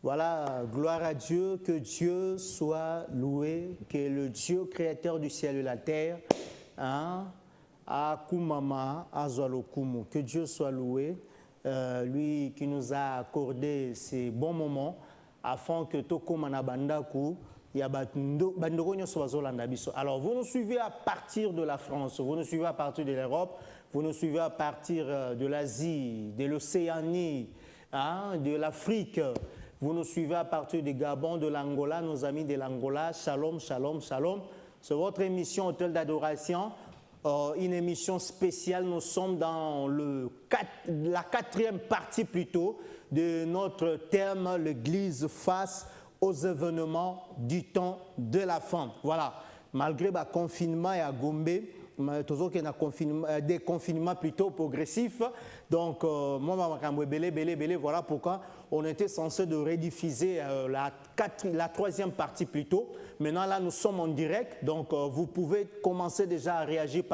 Voilà, gloire à Dieu, que Dieu soit loué, que le Dieu créateur du ciel et de la terre, Akumama, Azwalokumu, que Dieu soit loué, lui qui nous a accordé ces bons moments, afin que Tokomana Bandaku, alors vous nous suivez à partir de la France, vous nous suivez à partir de l'Europe, vous nous suivez à partir de l'Asie, de l'Océanie, de l'Afrique. Vous nous suivez à partir du Gabon, de l'Angola, nos amis de l'Angola. Shalom, shalom, shalom. C'est votre émission Hôtel d'Adoration, une émission spéciale. Nous sommes dans la quatrième partie plutôt de notre thème, l'Église face aux événements du temps de la fin. Voilà, malgré le confinement et à Gombe, toujours qu'il y a des confinements plutôt progressifs. Donc, voilà pourquoi on était censé de rediffuser la troisième partie plus tôt. Maintenant, là, nous sommes en direct. Donc, vous pouvez commencer déjà à réagir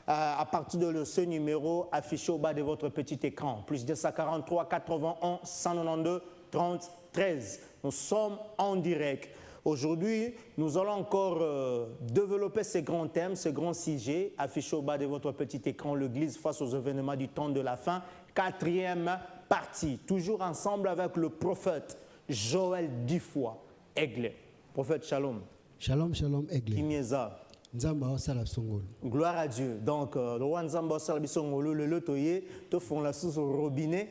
à partir de ce numéro affiché au bas de votre petit écran. Plus 243 81 192 30 13. Nous sommes en direct. Aujourd'hui, nous allons encore développer ces grands thèmes, ces grands sujets affichés au bas de votre petit écran, l'Église face aux événements du temps de la fin. Quatrième partie, toujours ensemble avec le prophète Joël Dufoy, Aigle. Prophète Shalom. Shalom, shalom, Aigle. Kimieza. Nzamba osala songolo. Gloire à Dieu. Donc, le roi Nzamba osala songolo, le lotoye, to font la sous au robinet.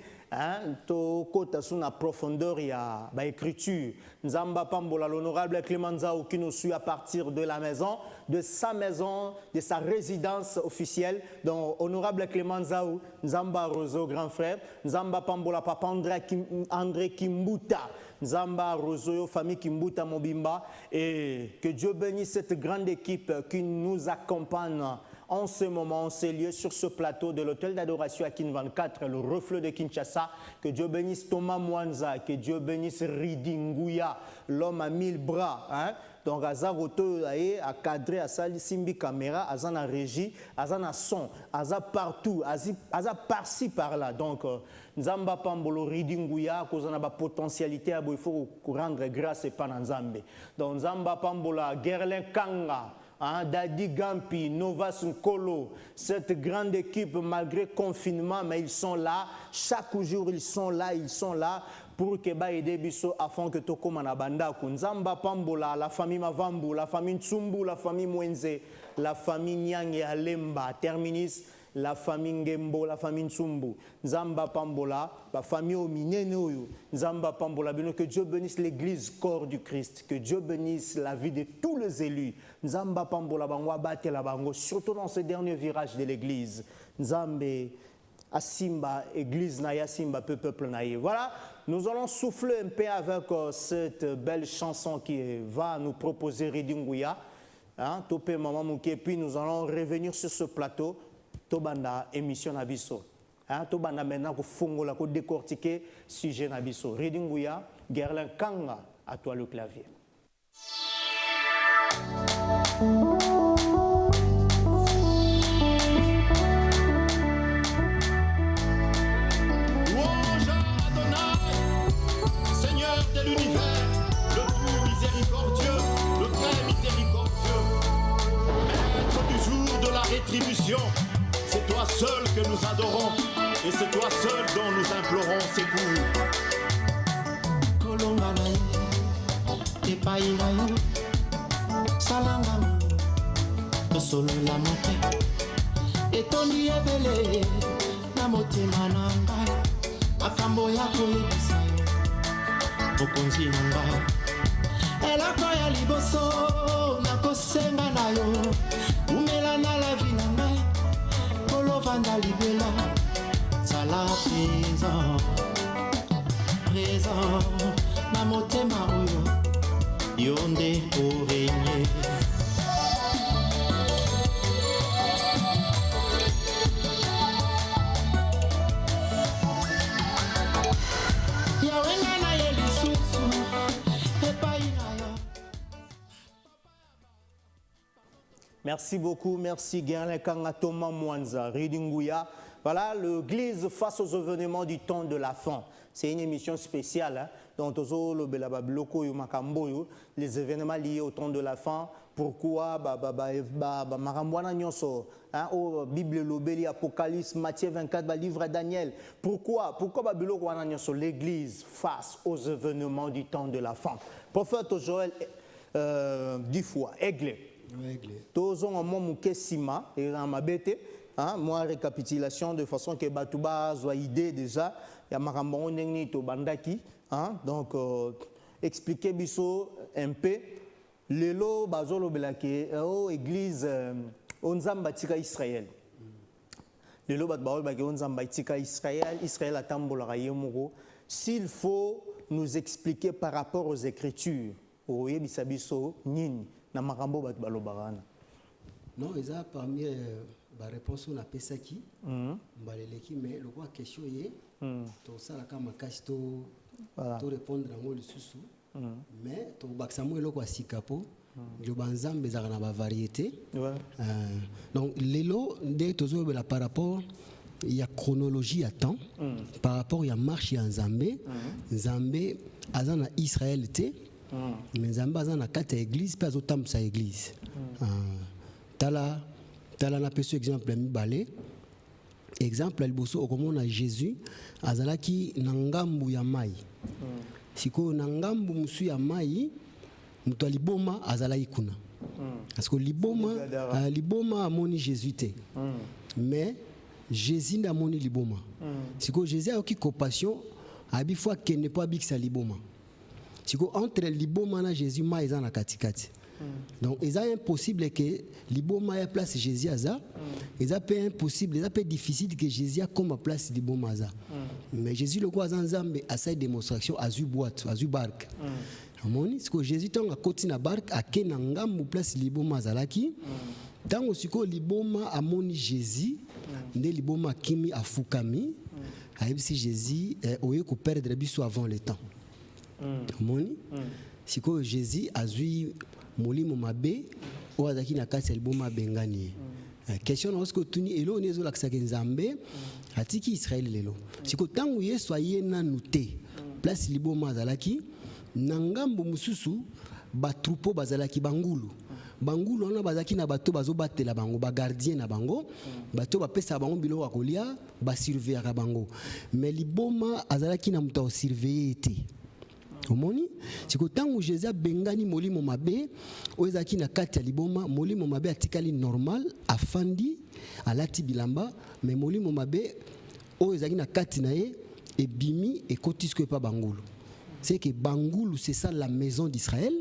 To kota sous la profondeur il y a écriture. Nzamba Pambola, l'honorable Clément Zao qui nous suit à partir de la maison, de sa résidence officielle. Donc, honorable Clément Zao, Nzamba Roseau, grand frère, Nzamba Pambola, papa André Kimbuta, Nzamba Roseau, famille Kimbuta Mobimba, et que Dieu bénisse cette grande équipe qui nous accompagne en ce moment, en ces lieux, sur ce plateau de l'hôtel d'adoration à Kin 24, le reflet de Kinshasa. Que Dieu bénisse Thomas Mwanza, que Dieu bénisse Ridi Nguya, l'homme à 1000 bras. Donc, Azaroto a cadré à Sali Simbi caméra, Azana régie, Azana son, Aza partout, Aza par-ci par-là. Donc, Nzamba Pambolo Ridi Nguya, cause on a potentialité, il faut rendre grâce et pas Nzambe. Donc, Nzamba Pambola, Gerlin Kanga, Dadi Gampi, Novas Nkolo, cette grande équipe malgré confinement, mais ils sont là, chaque jour ils sont là pour que aider biso afin que toko manabanda Nzamba Pambola, la famille Mavambu, la famille Tsumbu, la famille Mwenze, la famille Nyang et Alemba, terminus, la famille Ngembo, la famille Tsumbu, Nzamba Pambola, la famille Ominene, Nzamba Pambola, que Dieu bénisse l'église corps du Christ, que Dieu bénisse la vie de tous les élus. Nzamba Pambola, Bangwa Bate la Bango, surtout dans ce dernier virage de l'église. Nzambe, Asimba, église Naya Simba, peuple Naye. Voilà, nous allons souffler un peu avec cette belle chanson qui va nous proposer Ridinguya, Topé Maman Mouké, puis nous allons revenir sur ce plateau. Tobanda émission Nabiso. Tobanda maintenant pour fongola pour décortiquer sujet Nabiso. Ridinguya, Gerlin Kanga, à toi le clavier. Louange à Adonai, Seigneur de l'univers, le tout miséricordieux, le très miséricordieux, maître du jour de la rétribution. C'est toi seul que nous adorons et c'est toi seul dont nous implorons secours. Kolonganaï, Epaïnaï, Salangam, Solo la montée, et Tony Ebele, la montée mananga, Akambo Yako Ebisayo, Okonzi Nanga, El Akoya Liboso, Nako Senga Nayo, Umela na la vie nanga. Ovanda libela, sala présent, présent, na motema oyo, yonde pour régner. Merci beaucoup, merci Gerlin Kangatoma Mwanza, Ridinguya. Voilà, l'église face aux événements du temps de la fin. C'est une émission spéciale, hein, donc les événements liés au temps de la fin. Pourquoi Bible Lobeli, Apocalypse, Matthieu 24, livre Daniel. Pourquoi l'église face aux événements du temps de la fin? Prophète Joël, 10 fois, aigle. Tous ont un moment sima et dans ma bête, moi récapitulation de façon que Batouba soit idée déjà. Il y a Marambon Nengi to Bandaki, donc expliquer biso un peu. Lelo bazolo belake église onzambatika Israël. Lelo batbaol bake onzambatika Israël, Israël atambola yemuro. S'il faut nous expliquer par rapport aux Écritures, oye bisabiso nini. Non, ils ont parmi la réponse on a pensé qui, mais le quoi question est, tout ça la cama casse tout répondre à moi le sous, mais tout baxamo le quoi si capot, le banzam bezarana ba variété, donc l'élo dès toujours par rapport il y a chronologie à temps, par rapport il y a marche il y a Zambé, Zambé azana Israël té. Mais Zamba na kata église pas autant sa église. Tala na peso exemple mi balé. Exemple alboso okomo na Jésus azalaki na ngambu ya mai. Siko na ngambu musu ya mai muto liboma azalaki kuna. Parce que liboma amoni Jésus te. Mais Jésus n'a moni liboma. Siko Jésus a eu compassion abi fois qu'il n'est pas big sa liboma. Entre Liboma et Jésus, il y a katikati. Donc, il est impossible que Liboma ait place Jésus à ça. Il est impossible, il est difficile que Jésus ait comme place Liboma à ça. Mais Jésus, le quoi, a sa démonstration, a eu boîte, a eu barque. Parce que Jésus, quand il a côté na barque, a kenangam place Liboma Zalaki. Tant aussi que Liboma a moni Jésus, ne Liboma kimi a fukami, a si Jésus aurait pu perdre biso avant le temps. Si que Jésus a vu molimo mabe ou azaki na kati albuma bengani. Question est-ce que tuni elo nezo laksaka nzambe atiki Israël lelo. Si que tangu Yesu ayena nuté place liboma zalaki nangambo mususu ba troupeau bazalaki bangulu. Bangulu on a bazaki na bato bazo batela bango ba gardien na bango bato ba pesa bango bilo akolia ba surveiller bango. Mais liboma azalaki na muta surveiller été. Omoni c'est que tant que Jésus a bengani molimo mabe oezaki na kati ya liboma molimo mabe atikali normal afandi alati bilamba mais molimo mabe oezaki na kati na ye et bimi et kotisko pa bangulu c'est que bangulu c'est ça la maison d'Israël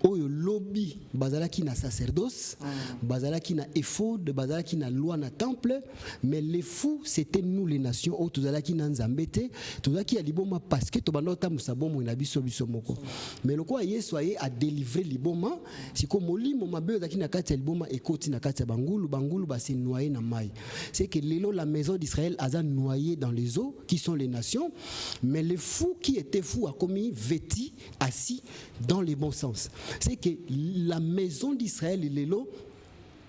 oyo lobi bazalaki na sacerdoce bazalaki na ephod bazalaki na loi na temple mais les fous c'était nous les nations o tozalaki na nzambete tozalaki ya liboma parce que tobanda musabomo na biso moko mais le quoi Yesu a délivré liboma siko molimo mabe ozalaki na kati ya liboma ekoti na kati ya bangulu ba se noyer na mai c'est que lelo la maison d'Israël a noyé dans les eaux qui sont les nations mais les fous qui étaient fous a commis vêtis assis dans les bons sens. C'est que la maison d'Israël et l'élo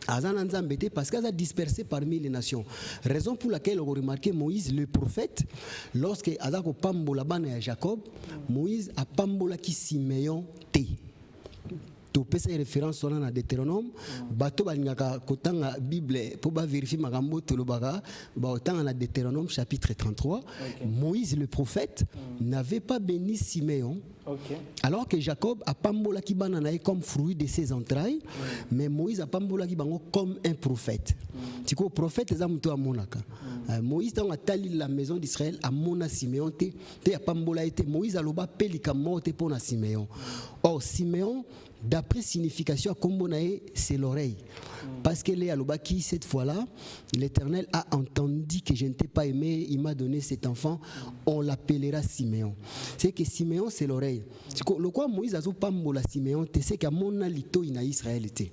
parce qu'elle a dispersé parmi les nations. Raison pour laquelle on remarqué Moïse le prophète lorsque Azako Pambola Bana et Jacob, Moïse a Pambola qui Siméon te. To pesa référence on a Deutéronome bato balingaka kotanga Bible pour ba vérifier makambo tolobaka ba otanga na Deutéronome chapitre 33 Moïse le prophète n'avait pas béni Siméon alors que Jacob a pambola ki bana na comme fruit de ses entrailles mais Moïse a pambola ki bango comme un prophète tiko prophète za muto amonaka Moïse dans la maison d'Israël a mona Siméon te a pambola été Moïse aloba pelika morte pour na Siméon or Siméon d'après signification, c'est l'oreille. Parce que les Alobaki, cette fois-là, l'Éternel a entendu que je ne t'ai pas aimé, il m'a donné cet enfant, on l'appellera Siméon. C'est que Siméon, c'est l'oreille. Le quoi Moïse a dit Pambola Siméon, c'est qu'à mon alito in Israël était.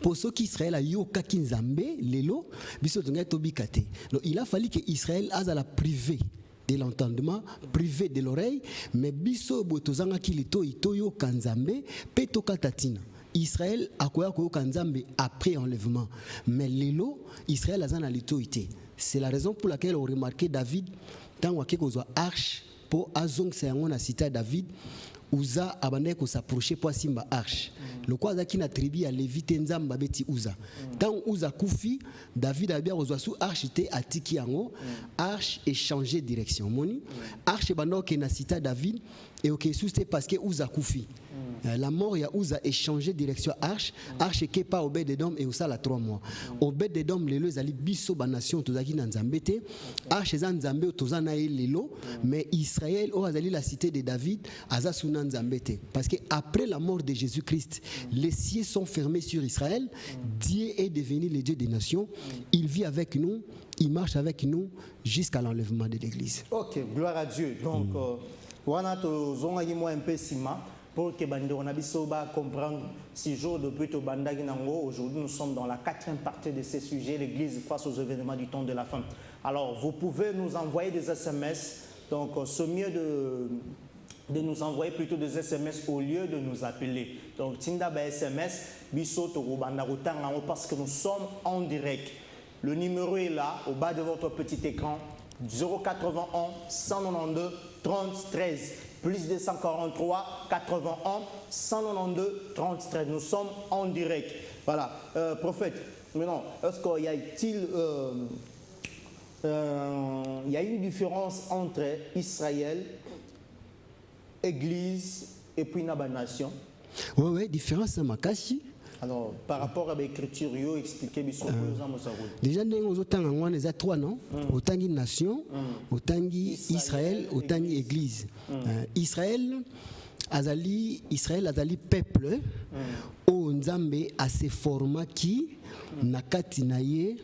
Pour ceux qui Israël a yoka kinzambe, lelo, biso tonga tobikate. Donc il a fallu que Israël a la privé de l'entendement, privé de l'oreille, mais biso botozanga kilito itoyo kanzambe, peto katatina. Israël a quoi kanzambe après enlèvement, mais lelo Israël a zana lito ité. C'est la raison pour laquelle on remarquait David tant que kozwa arche pour azong sayango na cité David. Uza abandait ko s'approcher pour simba arche. Le quoi zaki na tribu à Lévite nzamba beti Uza. Tant Uza kufi, David a bien reçu sous arche té atiki yango, arche et changer direction. Moni arche bando ke na cité David et OK c'était parce que Uza kufi. La mort ya Uza et changer direction arche, arche ke pas Obed-Edom et Usa la 3 mois. Obed-Edom lelo zali biso ba nation tozaki na nzambete, arche za nzambe tozana lelo, mais Israël o azali la cité de David azasuna nzambete parce que après la mort de Jésus-Christ, les cieux sont fermés sur Israël, Dieu est devenu le Dieu des nations, il vit avec nous, il marche avec nous jusqu'à l'enlèvement de l'église. OK, gloire à Dieu. Donc wana tozongaki moi un peu sima pour que on a biso ba comprendre 6 jours depuis to bandaki nango. Aujourd'hui nous sommes dans la 4e partie de ces sujets, l'église face aux événements du temps de la fin. Alors vous pouvez nous envoyer des SMS, donc c'est mieux de nous envoyer plutôt des SMS au lieu de nous appeler. Donc tinda ba SMS biso to banda kotanga parce que nous sommes en direct. Le numéro est là au bas de votre petit écran, 081 192 30 13 plus 243 81 192 30 13. Nous sommes en direct. Voilà. Prophète, maintenant, est-ce qu'il y a une différence entre Israël, Église et puis Naba Nation? Oui, différence à Makashi. Alors, par rapport à l'écriture, expliquez bien. Déjà, nous avons les 3 noms. Autant de nation, autant Israël, autant Église. Israël azali peuple au Nzambe a ses formats qui nakati naye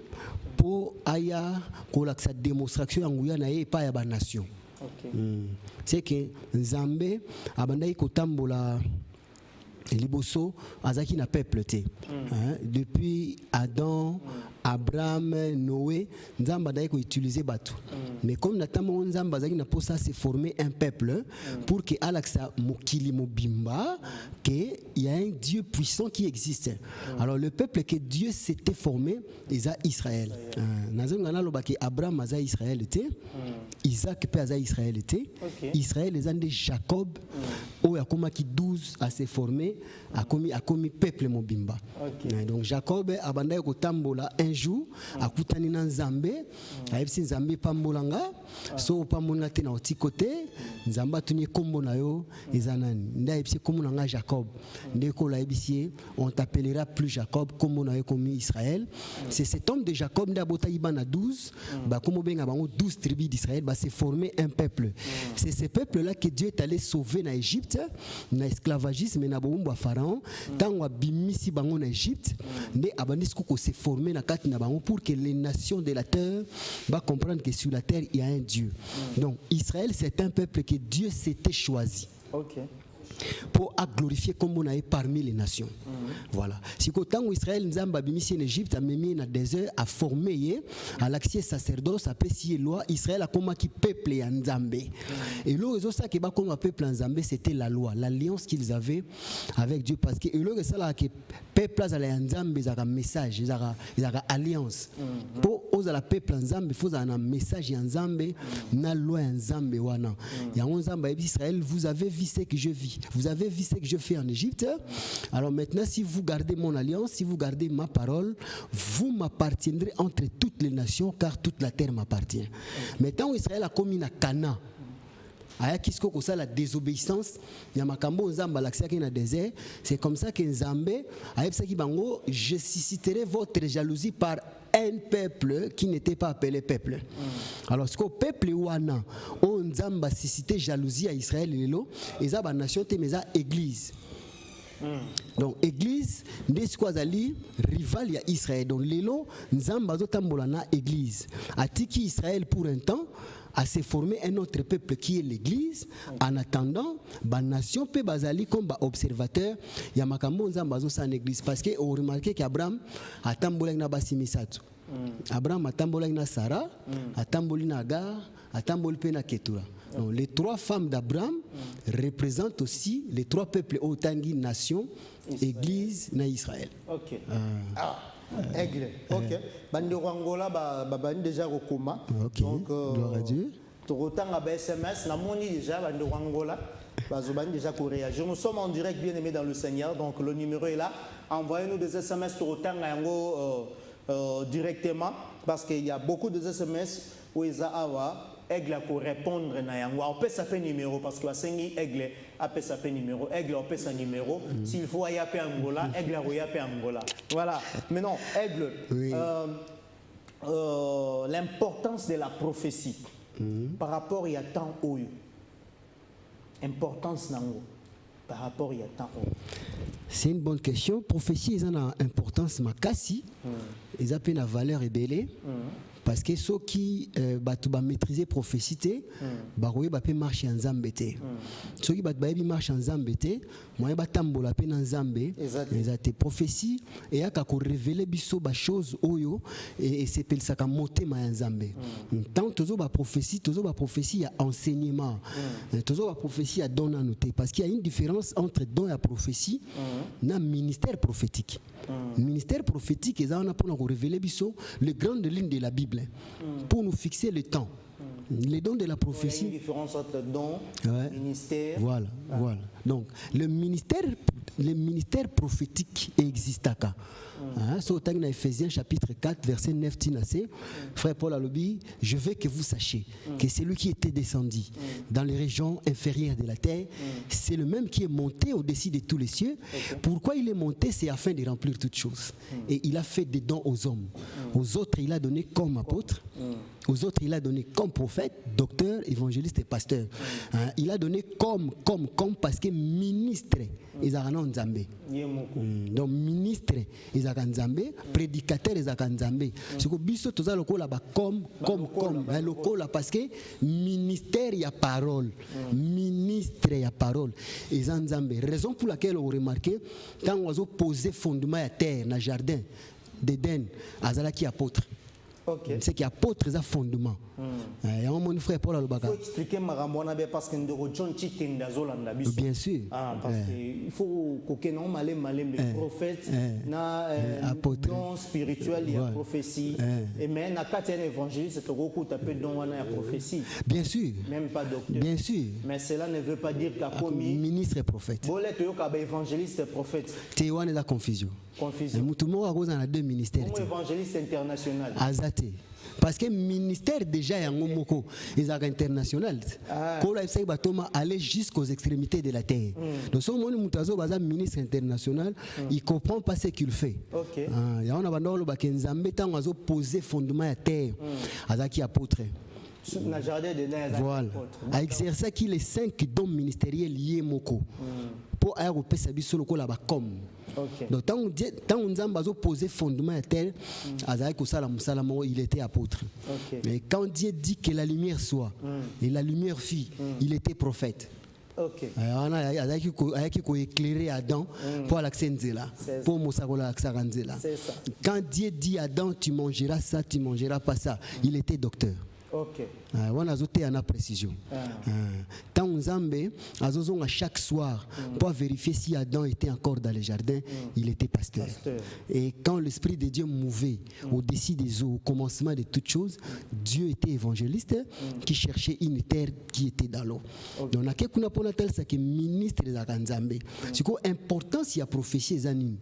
pour aya kolaksa démonstration yanguya naye pa ya ba nation. C'est que Nzambe abandai kotambola liboso azaki na peuple te. Depuis Adam, Abraham, Noé, Nzamba d'ailleurs utiliser bateau. Mais comme natamo Nzamba azaki na posa se former un peuple pour que Alaksa mokili mobimba que il y a un Dieu puissant qui existe. Alors le peuple que Dieu s'était formé, c'est Israël. Nazongana lobaki Abraham aza Israël était, Isaac pe aza Israël était, Israël les ande Jacob o yakoma ki 12 a se former a commis peuple mobimba. Donc Jacob abanda ko tambola un jour akutani na Nzambe, ayebisi Nzambe pambolanga so pamona te na oti côté Nzamba tuni kombo na yo ezanani ndayebisi kombo na Jacob ndeko la yebisi on t'appellera plus Jacob kombo na yo comme Israël. C'est cet homme de Jacob ndabota ibana 12 ba komo benga bango 12 tribus d'Israël ba se former un peuple. C'est ce peuple là que Dieu est allé sauver na Égypte na esclavagisme na bombo Pharaon tant abimisi bango na Égypte ndé abandisiko ko se former na kati na bango pour que les nations de la terre va comprendre que sur la terre il y a un Dieu. Donc Israël c'est un peuple que Dieu s'était choisi. Pour glorifier comme on a parmi les nations. Voilà. Si quand Israël Nzamba bimisi en Égypte a mis dans le désert a formé à l'accès sacerdoce a payé loi Israël a comme qui peuple en Nzambé. Et le ça qui va comme peuple en Nzambé c'était la loi, l'alliance qu'ils avaient avec Dieu parce que le ça là que peuple à la Nzambé ils ont un message, ils ont alliance. Pour oser la peuple en Nzambé, il faut un message en Nzambé, na loi en Nzambé wana. Il y a un Nzamba Israël, vous avez vu ce que je vis. Vous avez vu ce que je fais en Égypte. Alors maintenant, si vous gardez mon alliance, si vous gardez ma parole, vous m'appartiendrez entre toutes les nations, car toute la terre m'appartient. Maintenant, Israël a commis na Cana. La désobéissance, c'est comme ça que Nzambe, je susciterai votre jalousie par un peuple qui n'était pas appelé peuple. Alors, ce que le peuple Wana, on Nzamba suscité jalousie à Israël, et ça, la nation, mais ça, église. Donc église n'est quoi ali rival ya Israël. Donc lelo nzamba zotambola na église. Atiki Israël pour un temps à se former un autre peuple qui est l'église. En attendant, la nation peut bazali comme observateur. Il y a makambo nzamba zo sa église parce que on remarque qu'Abraham a tambola na basimisatu. Abraham a tambola na Sarah, a tamboli na Agar, a tamboli pe na Ketura. Donc, les trois femmes d'Abraham représentent aussi les trois peuples autangi nation, église na Israël. Ok. Aigle. Ok. Bande Angola bande déjà au coma. Ok. Donc gloire à Dieu. Autant à SMS, la moni déjà bande Angola. Bazobani déjà pour réagir. Nous sommes en direct, bien aimés dans le Seigneur. Donc le numéro est là. Envoyez-nous des SMS autant directement parce qu'il y a beaucoup de SMS où ils ont Aigle pour répondre na yango. On peut s'appeler numéro parce que la sengi Aigle appelle s'appeler numéro. Aigle on peut sa numéro. S'il faut y appeler Angola, Aigle y appeler Angola. Voilà. Maintenant Aigle, oui. L'importance de la prophétie par rapport il y a tant haut. Importance nango par rapport il y a tant haut. C'est une bonne question. Prophétie ils ont une importance makasi. Ils ont une valeur ébélée. Parce que ceux qui maîtriser prophétie, ils peuvent marcher en zambété. Ceux qui peuvent marcher en zambété, moi je tambola pe en zambé. Ils ont des prophéties et à révéler biso ba choses oyo et c'est pel ça comme monter ma en zambé. Tant toujours ba prophétie il y a enseignement. Toujours ba prophétie il y a don à noter parce qu'il y a une différence entre don et prophétie na ministère prophétique. Ministère prophétique ils ont pour nous révéler biso les grandes lignes de la Bible. Pour nous fixer le temps. Les dons de la prophétie. Il y a une différence entre don, ministère. Voilà. Donc, le ministère prophétique existe à cas. Dans Ephésiens chapitre 4, verset 9, frère Paul a dit, je veux que vous sachiez que celui qui était descendu dans les régions inférieures de la terre, c'est le même qui est monté au-dessus de tous les cieux. Pourquoi il est monté? C'est afin de remplir toutes choses. Et il a fait des dons aux hommes. Aux autres, il a donné comme apôtre. Aux autres, il a donné comme prophète, docteur, évangéliste et pasteur. Il a donné comme parce que ministre, ils ont un Nzambé. Donc, ministre, ils ont un Nzambé, prédicateur, ils ont un Nzambé. C'est que biso toza lokola ba comme lokola parce que ministère il y a parole, ministre il y a parole. Ils ont Nzambé. Raison pour laquelle on remarque quand on a posé fondement à terre dans le jardin d'Éden, azala qui apôtre. C'est qu'il y a apôtre un fondement. Il y a mon frère Paul Alobaka. Il faut expliquer Marambona parce que nous John Chitenda Zolanda. Bien sûr. Parce qu'il faut que nous malem les prophètes na don spirituel il y a prophétie et même na quatrième évangéliste c'est beaucoup taper don wana ya prophétie. Bien sûr. Même pas docteur. Bien sûr. Mais cela ne veut pas dire qu'a commis ministre et prophète. Bolet yo ka évangéliste et prophète. Tu wana la confusion. Tout le monde a cause dans deux ministères. Comme évangéliste international. Azate. Parce que le ministère déjà est en Omoko, ils ont international. Quand il aller jusqu'aux extrémités de la terre. Donc si on est un ministre international, il ne comprend pas ce qu'il fait. Il y a un posé fondement à la terre. Azaki apôtre. Voilà. À exercer qui les 5 dons ministériels liés Moko. Pour aéropé sabi solo ko la ba comme. Donc tant on a posé fondement à terre, il était apôtre. Mais quand Dieu dit que la lumière soit et la lumière fit, il était prophète. On a éclairé Adam pour l'accès là, pour Moussagola Aksaranzela. Quand Dieu dit à Adam tu mangeras ça, tu mangeras pas ça, il était docteur. On a ajouté une précision. Tant Nzambe, à chaque soir, pour vérifier si Adam était encore dans le jardin, il était pasteur. Et quand l'Esprit de Dieu mouvait au-dessus des eaux, au commencement de toutes choses, Dieu était évangéliste qui cherchait une terre qui était dans l'eau. Donc, on a quelqu'un pour tel ça qui est ministre de la Nzambe. C'est quoi l'importance de la prophétie Zanine.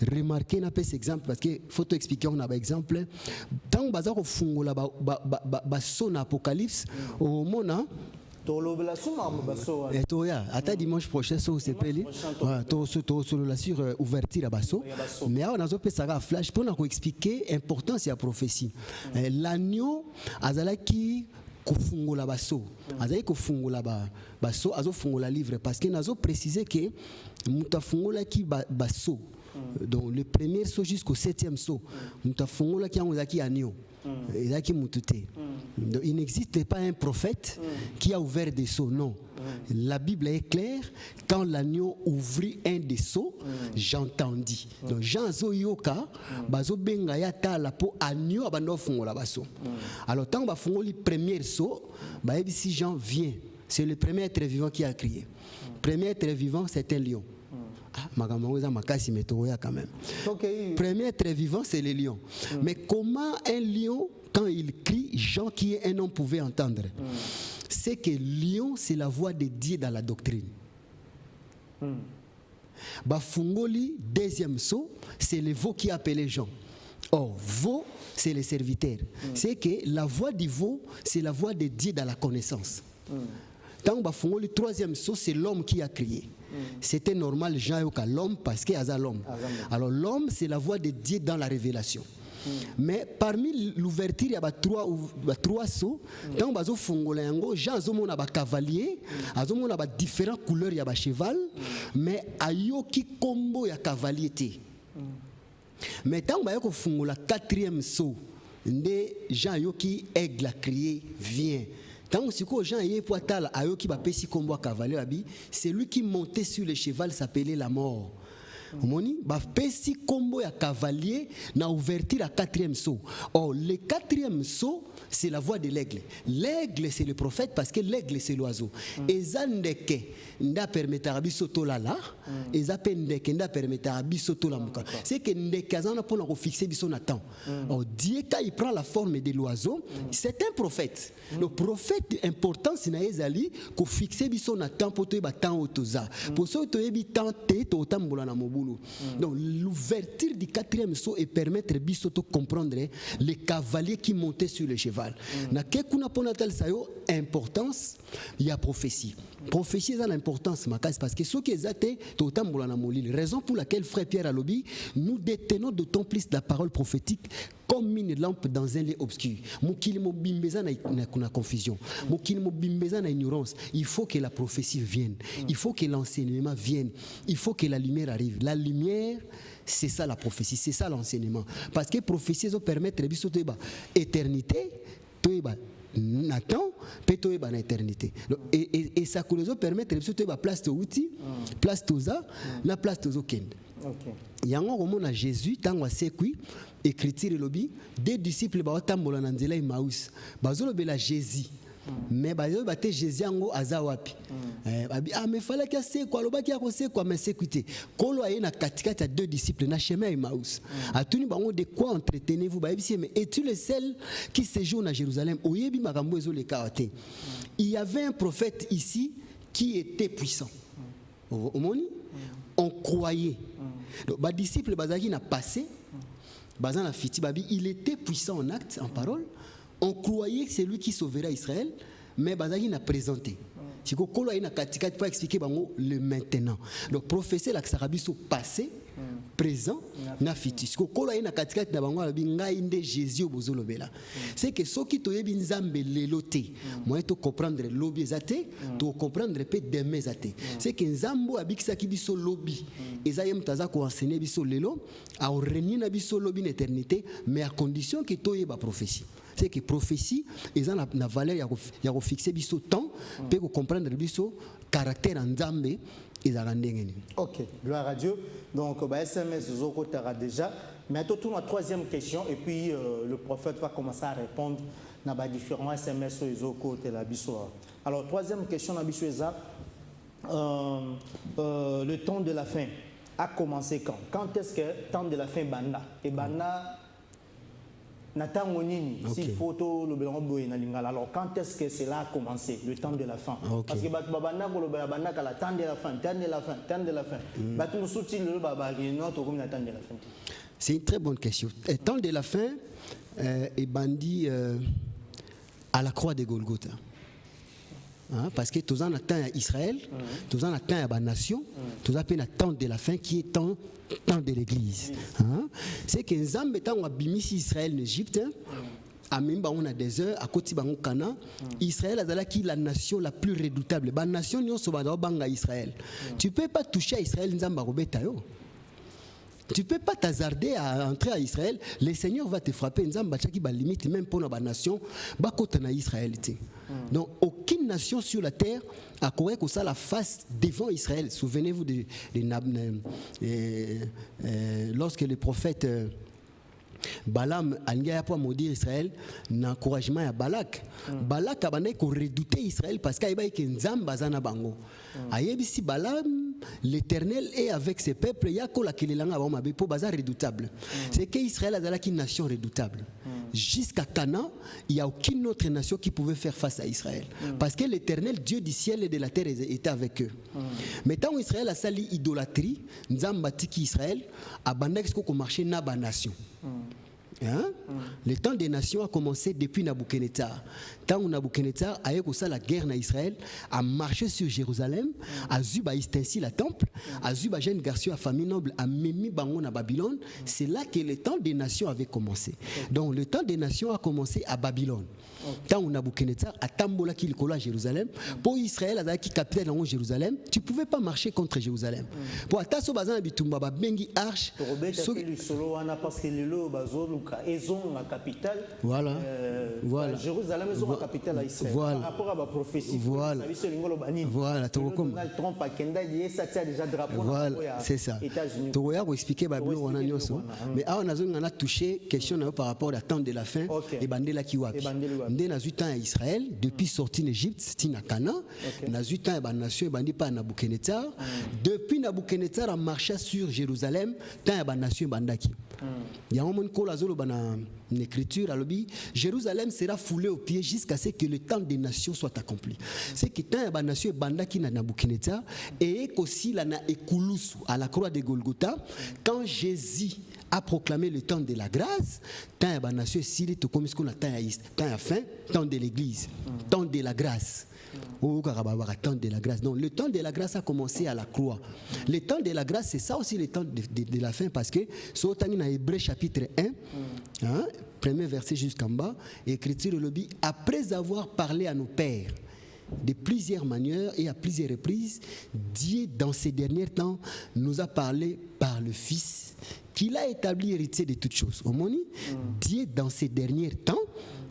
Remarquez un peu cet exemple parce que faut expliquer on a un exemple. Tant on a fungo la son apocalypse au moment et dimanche prochain sur ouverture à basso mais on a un flash pour nous expliquer l'importance de la prophétie. L'agneau azalaki kofungola baso azali kofungola baso azofungola livre parce que nazo préciser que muta fungola ki baso donc le premier saut jusqu'au 7e saut muta fungola ki angozaki anio ezaki mutute. Donc il n'existe pas un prophète qui a ouvert des seaux, non. La Bible est claire, quand l'agneau ouvrit un des seaux, j'entendis. Donc Jean Zoyoka, bazo benga ya tala po agneau abando fungola baso. Alors tant ba fungoli premier saut, ba ebisi Jean vient. C'est le premier être vivant qui a crié. Premier être vivant, c'est un lion. Quand même. Premier être vivant, c'est le lion. Mais comment un lion, quand il crie, Jean qui est un homme pouvait entendre? C'est que lion, c'est la voix de Dieu dans la doctrine. Bafungoli, deuxième saut, c'est le veau qui appelait Jean. Or, veau, c'est le serviteur. C'est que la voix du veau, c'est la voix de Dieu dans la connaissance. Tant Bafungoli, troisième saut, c'est l'homme qui a crié. C'était normal, Jean Yoka, l'homme, parce qu'il y a l'homme. Alors, l'homme, c'est la voix de Dieu dans la révélation. Mais parmi l'ouverture, il y a trois sauts. Tant que Jean a un cavalier, il y a différentes couleurs, il y a un cheval, mais il y a un combo, il y a un cavalier. Mais tant que le quatrième saut, Jean Yoki aigle a crié, viens. Tant que Jean Yepouatal a Yoki Bapesi combo à cavalier, c'est lui qui montait sur le cheval, s'appelait la mort. Moni, Bapesi combo à cavalier, na ouverture à quatrième saut. Or, le quatrième saut, c'est la voix de l'aigle. L'aigle, c'est le prophète parce que l'aigle, c'est l'oiseau. Et Zandeke, nda permettre à bisoto lala, et Zapendeke, nda permettre à bisoto la muka. C'est que Ndekazana pour nous fixer biso natan. Or, Dieu, quand il prend la forme de l'oiseau, c'est un prophète. Le prophète important, c'est Naezali, qu'on fixe biso natan pour te battre au toza. Pour ça, tu es bitan tête au tambola na mobulu. Donc, l'ouverture du quatrième saut et permettre bisoto comprendre les cavaliers qui montaient sur le cheval. Na kekuna ponatal sayo importance, il y a prophétie. Prophétie a l'importance parce que ce qui est athée, raison pour laquelle frère Pierre Alobi, nous détenons d'autant plus la parole prophétique comme une lampe dans un lieu obscur. Na confusion. Na ignorance. Il faut que la prophétie vienne. Il faut que l'enseignement vienne. Il faut que la lumière arrive. La lumière, c'est ça la prophétie, c'est ça l'enseignement. Parce que la prophétie va permettre l'éternité, Nathan, peut être une éternité. Et ça permet de la place de l'outil, place de la place de l'okend. Il y a un moment à Jésus, tant que c'est quoi, écriture et lobby, des disciples baotambola nanzela Emmaüs, bazolobela Jésus. Mais bazolobate Jésus ango azawapi. Ah mais fallait que c'est quoi, lobaki a c'est quoi, mais c'est écoutez. Kolo a na katikati à deux disciples na chemin Emmaüs. A tuni bango de quoi entretenez-vous ba ebisi mais es-tu le seul qui séjourne à Jérusalem? Oyebi makambo ezo le kawate. Il y avait un prophète ici qui était puissant. Au moni on croyait. Donc ba disciple bazaki na passé bazana fiti babi il était puissant en acte en parole. On croyait que c'est lui qui sauvera Israël, mais bazaki n'a présenté. Si ko kolo ina katika pas expliquer bango le maintenant. Donc prophétie la sarabiso passé, présent na futur. Si ko kolo ina katika na bango la binga inde Jésus bozolobela. C'est que ceux qui toyebi nzambe leloté, moi to comprendre lobi ezate, to comprendre pe demain ezate. C'est que nzambo abikisa ki biso lobi. Ezayem taza ko enseigner biso lelo, a régner na biso lobi en éternité, mais à condition que toyeba prophétie. C'est que prophétie, ils ont la valeur, il y a fixé biso temps, pour comprendre biso caractère en Zambé, ils ont rendu. Ok, gloire à Dieu. Donc, SMS Zoko Tara déjà. Mais tout la troisième question, et puis le prophète va commencer à répondre dans les différents SMS Zoko Tera biso. Alors, troisième question, le temps de la fin a commencé quand? Quand est-ce que le temps de la fin banda? Et banda. Si photo le alors quand est-ce que cela a commencé le temps de la fin? Parce que babana ko le babana la temps de la fin, temps de la fin, temps de la fin. Batu souti le baba notre comme la temps de la fin. C'est une très bonne question. Le temps de la fin est bandit à la croix de Golgotha. Parce que tous en attend à Israël, tous en attend à la nation, tous en attend de la fin qui est temps de l'église. C'est que Nzambe tant abimisi Israël en Égypte, à même on a des heures à côté bango Cana. Israël est la nation la plus redoutable. La nation n'y a banga Israël. Tu peux pas toucher à Israël nzamba robeta yo. Tu peux pas t'hasarder à entrer à Israël. Le Seigneur va te frapper. Nzamba chaki ba limite même pour la nation ba kota na Israël. Donc aucune nation sur la terre a correct que ça la face devant Israël. Souvenez-vous lorsque le prophète Balaam a pas maudire Israël, n'encouragement à Balak. Balak a redouté Israël parce qu'il y a Nzamba zana bango. Si Balaam, l'Éternel est avec ses peuples, il y a pour bazar redoutable. C'est qu'Israël a une nation redoutable. Jusqu'à Canaan, il n'y a aucune autre nation qui pouvait faire face à Israël. Parce que l'Éternel, Dieu du ciel et de la terre, était avec eux. Mais tant Israël a sali idolâtrie, Nzamba tiki Israël, a bandex ko marché na ba nation. Hein? Le temps des nations a commencé depuis Nabucodonosor. Tant que Nabucodonosor a eu la guerre en Israël, a marché sur Jérusalem, a zuba istensi la temple, a zuba jeune garçon à famille noble, a mimi bango na Babylone. C'est là que le temps des nations avait commencé. Donc le temps des nations a commencé à Babylone. Tant que Nabucodonosor a tambola qui le à Jérusalem, pour Israël a qui capitale en Jérusalem, tu pouvais pas marcher contre Jérusalem. Pour Ataso bazan bitumba ba bengi arche. Voilà. Voilà. Jérusalem est la capitale à Israël. Voilà. Par rapport à la prophétie. Voilà. Voilà. Trump a déjà drapeau. Voilà. C'est ça. Tu regardes expliquer Babylone on a nyoso. Mais on a touché question par rapport à la temps de la fin et bandela qui wapi. Ndé na zutan à Israël depuis sorti d'Égypte, c'était na Canaan. Na zutan ba nation bandi pas Nabucodonosor. Depuis Nabucodonosor a marché sur Jérusalem, tant ba nation bandaki. Il y a un moment qu'on a une écriture à l'objet. Jérusalem sera foulée aux pieds jusqu'à ce que le temps des nations soit accompli. C'est que tant la nation bandaki na Nabucodonosor et aussi la na Ekulusu à la croix de Golgotha quand Jésus a proclamé le temps de la grâce, tant la nation s'il tout comme ce qu'on a tant à fin, temps de l'église, temps de la grâce. Temps de la grâce. Donc le temps de la grâce a commencé à la croix. Le temps de la grâce, c'est ça aussi le temps de la fin, parce que c'est autant dans Hébreux chapitre 1, premier verset jusqu'en bas, écriture le dit, après avoir parlé à nos pères de plusieurs manières et à plusieurs reprises, Dieu dans ces derniers temps nous a parlé par le Fils, qu'il a établi héritier de toutes choses. Au moment Dieu dans ces derniers temps,